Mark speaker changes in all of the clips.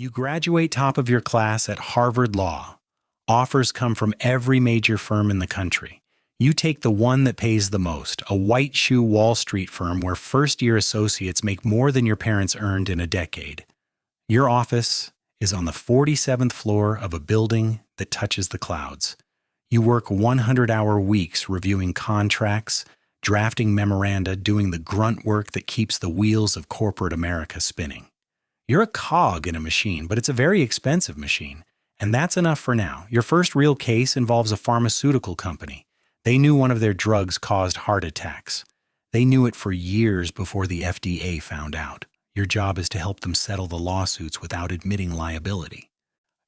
Speaker 1: You graduate top of your class at Harvard Law. Offers come from every major firm in the country. You take the one that pays the most, a white shoe Wall Street firm where first-year associates make more than your parents earned in a decade. Your office is on the 47th floor of a building that touches the clouds. You work 100-hour weeks reviewing contracts, drafting memoranda, doing the grunt work that keeps the wheels of corporate America spinning. You're a cog in a machine, but it's a very expensive machine. And that's enough for now. Your first real case involves a pharmaceutical company. They knew one of their drugs caused heart attacks. They knew it for years before the FDA found out. Your job is to help them settle the lawsuits without admitting liability.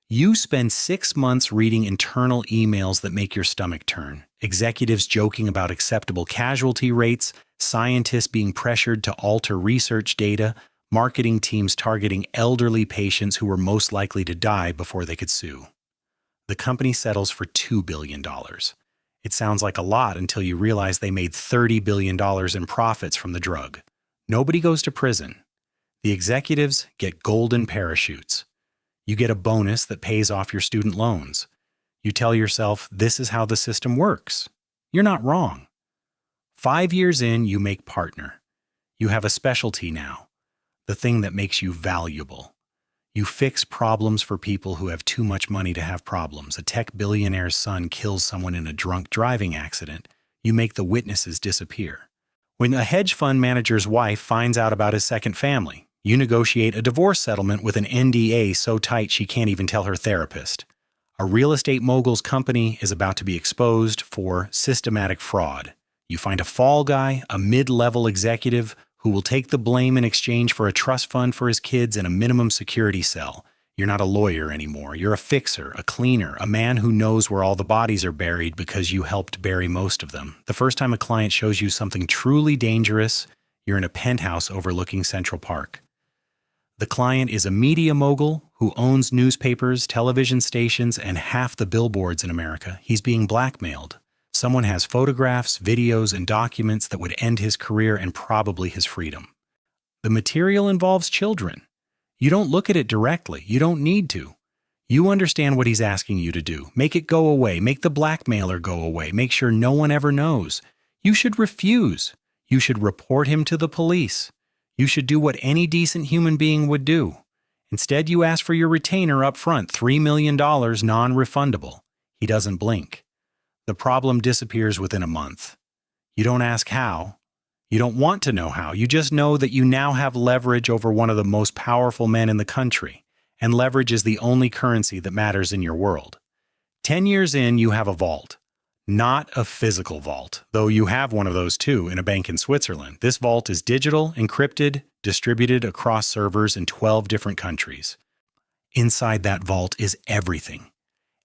Speaker 1: You spend 6 months reading internal emails that make your stomach turn. Executives joking about acceptable casualty rates, scientists being pressured to alter research data, marketing teams targeting elderly patients who were most likely to die before they could sue. The company settles for $2 billion. It sounds like a lot until you realize they made $30 billion in profits from the drug. Nobody goes to prison. The executives get golden parachutes. You get a bonus that pays off your student loans. You tell yourself, this is how the system works. You're not wrong. 5 years in, you make partner. You have a specialty now. The thing that makes you valuable. You fix problems for people who have too much money to have problems. A tech billionaire's son kills someone in a drunk driving accident. You make the witnesses disappear. When a hedge fund manager's wife finds out about his second family, you negotiate a divorce settlement with an NDA so tight she can't even tell her therapist. A real estate mogul's company is about to be exposed for systematic fraud. You find a fall guy, a mid-level executive, who will take the blame in exchange for a trust fund for his kids and a minimum security cell. You're not a lawyer anymore. You're a fixer, a cleaner, a man who knows where all the bodies are buried because you helped bury most of them. The first time a client shows you something truly dangerous, you're in a penthouse overlooking Central Park. The client is a media mogul who owns newspapers, television stations, and half the billboards in America. He's being blackmailed. Someone has photographs, videos, and documents that would end his career and probably his freedom. The material involves children. You don't look at it directly. You don't need to. You understand what he's asking you to do. Make it go away. Make the blackmailer go away. Make sure no one ever knows. You should refuse. You should report him to the police. You should do what any decent human being would do. Instead, you ask for your retainer up front, $3 million non-refundable. He doesn't blink. The problem disappears within a month. You don't ask how. You don't want to know how. You just know that you now have leverage over one of the most powerful men in the country, and leverage is the only currency that matters in your world. 10 years in, you have a vault. Not a physical vault, though you have one of those too in a bank in Switzerland. This vault is digital, encrypted, distributed across servers in 12 different countries. Inside that vault is everything.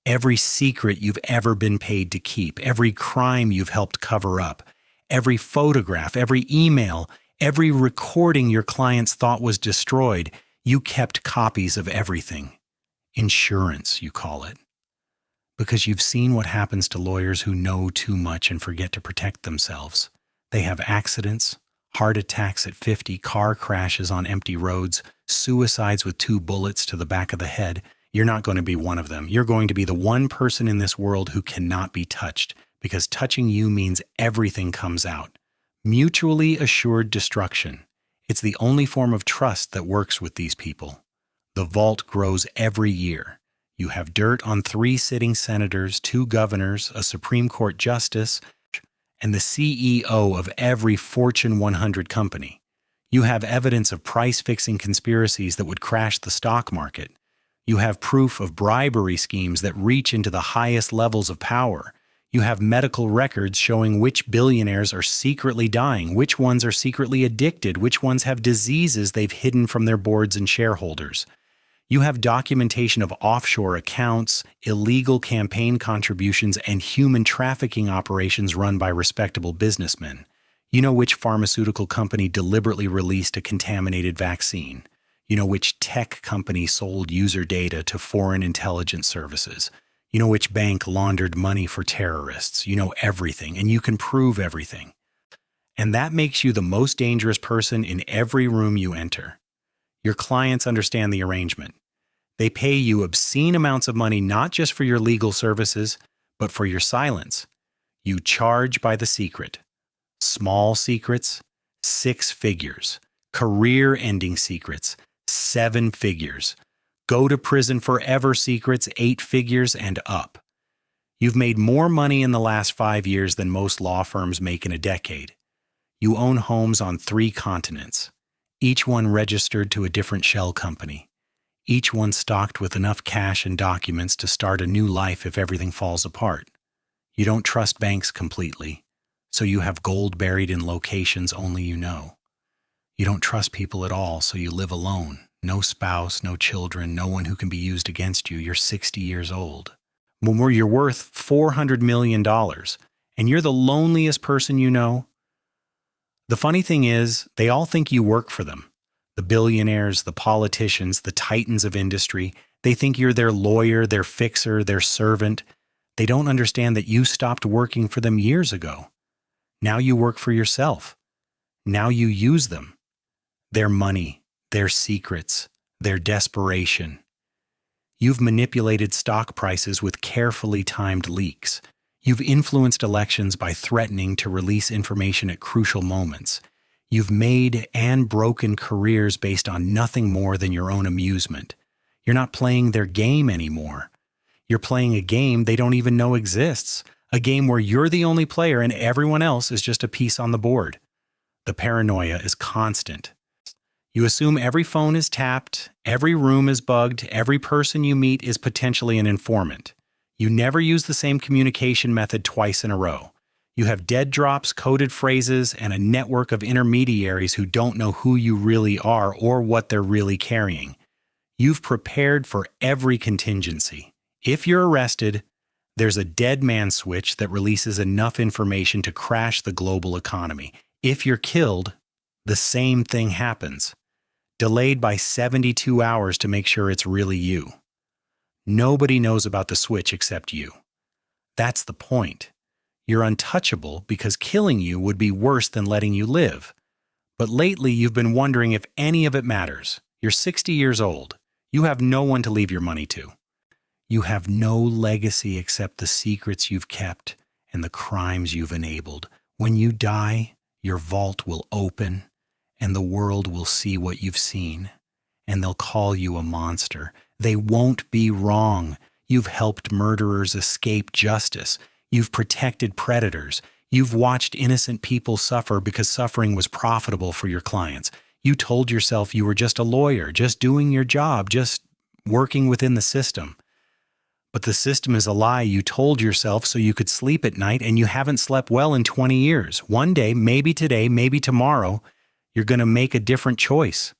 Speaker 1: Every secret you've ever been paid to keep, every crime you've helped cover up, every photograph, every email, every recording your clients thought was destroyed, you kept copies of everything. Insurance, you call it. Because you've seen what happens to lawyers who know too much and forget to protect themselves. They have accidents, heart attacks at 50, car crashes on empty roads, suicides with 2 bullets to the back of the head. You're not going to be one of them. You're going to be the one person in this world who cannot be touched, because touching you means everything comes out. Mutually assured destruction. It's the only form of trust that works with these people. The vault grows every year. You have dirt on 3 sitting senators, 2 governors, a Supreme Court justice, and the CEO of every Fortune 100 company. You have evidence of price-fixing conspiracies that would crash the stock market. You have proof of bribery schemes that reach into the highest levels of power. You have medical records showing which billionaires are secretly dying, which ones are secretly addicted, which ones have diseases they've hidden from their boards and shareholders. You have documentation of offshore accounts, illegal campaign contributions, and human trafficking operations run by respectable businessmen. You know which pharmaceutical company deliberately released a contaminated vaccine. You know which tech company sold user data to foreign intelligence services. You know which bank laundered money for terrorists. You know everything, and you can prove everything. And that makes you the most dangerous person in every room you enter. Your clients understand the arrangement. They pay you obscene amounts of money not just for your legal services, but for your silence. You charge by the secret. Small secrets, 6 figures. Career-ending secrets, 7 figures. Go to prison forever secrets, 8 figures and up. You've made more money in the last 5 years than most law firms make in a decade. You own homes on 3 continents, each one registered to a different shell company, each one stocked with enough cash and documents to start a new life if everything falls apart. You don't trust banks completely, so you have gold buried in locations only you know. You don't trust people at all, so you live alone. No spouse, no children, no one who can be used against you. You're 60 years old. When you're worth $400 million, and you're the loneliest person you know. The funny thing is, they all think you work for them. The billionaires, the politicians, the titans of industry, they think you're their lawyer, their fixer, their servant. They don't understand that you stopped working for them years ago. Now you work for yourself. Now you use them. Their money, their secrets, their desperation. You've manipulated stock prices with carefully timed leaks. You've influenced elections by threatening to release information at crucial moments. You've made and broken careers based on nothing more than your own amusement. You're not playing their game anymore. You're playing a game they don't even know exists, a game where you're the only player and everyone else is just a piece on the board. The paranoia is constant. You assume every phone is tapped, every room is bugged, every person you meet is potentially an informant. You never use the same communication method twice in a row. You have dead drops, coded phrases, and a network of intermediaries who don't know who you really are or what they're really carrying. You've prepared for every contingency. If you're arrested, there's a dead man switch that releases enough information to crash the global economy. If you're killed, the same thing happens. Delayed by 72 hours to make sure it's really you. Nobody knows about the switch except you. That's the point. You're untouchable because killing you would be worse than letting you live. But lately you've been wondering if any of it matters. You're 60 years old. You have no one to leave your money to. You have no legacy except the secrets you've kept and the crimes you've enabled. When you die, your vault will open and the world will see what you've seen. And they'll call you a monster. They won't be wrong. You've helped murderers escape justice. You've protected predators. You've watched innocent people suffer because suffering was profitable for your clients. You told yourself you were just a lawyer, just doing your job, just working within the system. But the system is a lie you told yourself so you could sleep at night, and you haven't slept well in 20 years. One day, maybe today, maybe tomorrow, you're going to make a different choice.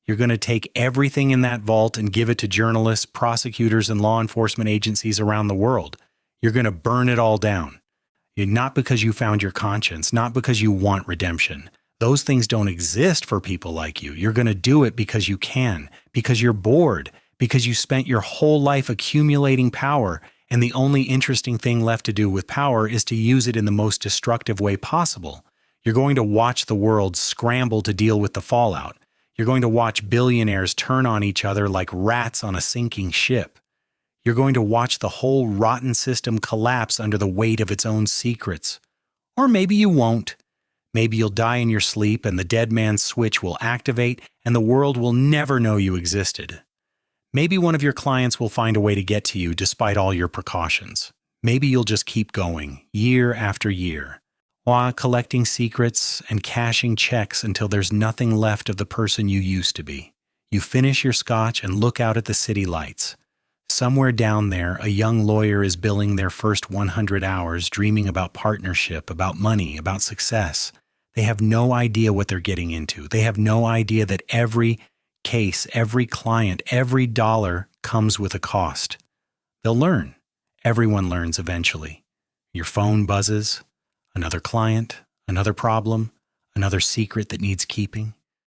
Speaker 1: You're going to take everything in that vault and give it to journalists, prosecutors, and law enforcement agencies around the world. You're going to burn it all down. Not because you found your conscience, not because you want redemption. Those things don't exist for people like you. You're going to do it because you can, because you're bored, because you spent your whole life accumulating power, and the only interesting thing left to do with power is to use it in the most destructive way possible. You're going to watch the world scramble to deal with the fallout. You're going to watch billionaires turn on each other like rats on a sinking ship. You're going to watch the whole rotten system collapse under the weight of its own secrets. Or maybe you won't. Maybe you'll die in your sleep and the dead man's switch will activate and the world will never know you existed. Maybe one of your clients will find a way to get to you despite all your precautions. Maybe you'll just keep going, year after year, while collecting secrets and cashing checks until there's nothing left of the person you used to be. You finish your scotch and look out at the city lights. Somewhere down there, a young lawyer is billing their first 100 hours, dreaming about partnership, about money, about success. They have no idea what they're getting into. They have no idea that every case, every client, every dollar comes with a cost. They'll learn. Everyone learns eventually. Your phone buzzes. Another client, another problem, another secret that needs keeping.